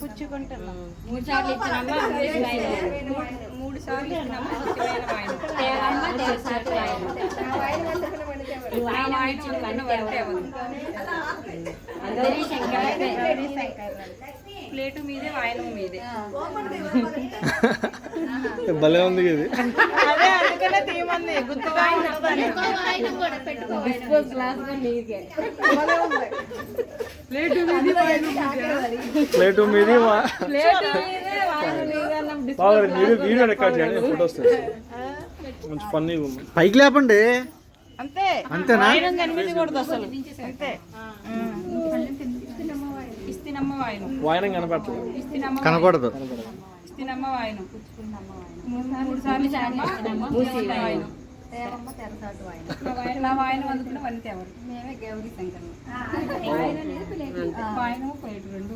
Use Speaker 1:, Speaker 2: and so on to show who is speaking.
Speaker 1: పుచ్చుకుంటున్నాం
Speaker 2: 3 సార్లు ఇచ్చినమ్మా
Speaker 1: 3 సార్లు ఇచ్చినమ్మా ప్లేటు మీదే వాయనం మీదే
Speaker 3: భలే ఉంది ఇది.
Speaker 1: అదే అందుకనే తీమంది గుర్తుగా
Speaker 3: ప్లేటు మీది మీరు వీడియో రికార్డ్ చేయండి, ఫొటోస్ మంచి ఫన్నీ పైకి లేపండి.
Speaker 1: అంతే
Speaker 3: అంతేనా?
Speaker 1: కనిపించకూడదు అసలు. అంతే ఇస్తినమ్మ వాయనం
Speaker 3: వాయనం కనపడలేదు,
Speaker 1: ఇస్తినమ్మ
Speaker 3: కనపడదు.
Speaker 1: ఇస్తినమ్మ వాయనం 3 సార్లు వాయనం నా వాయనం అందుకున్న వనిత ఎవరు? మేమే గౌరీ శంకర్ వాయనం ప్లేటు 2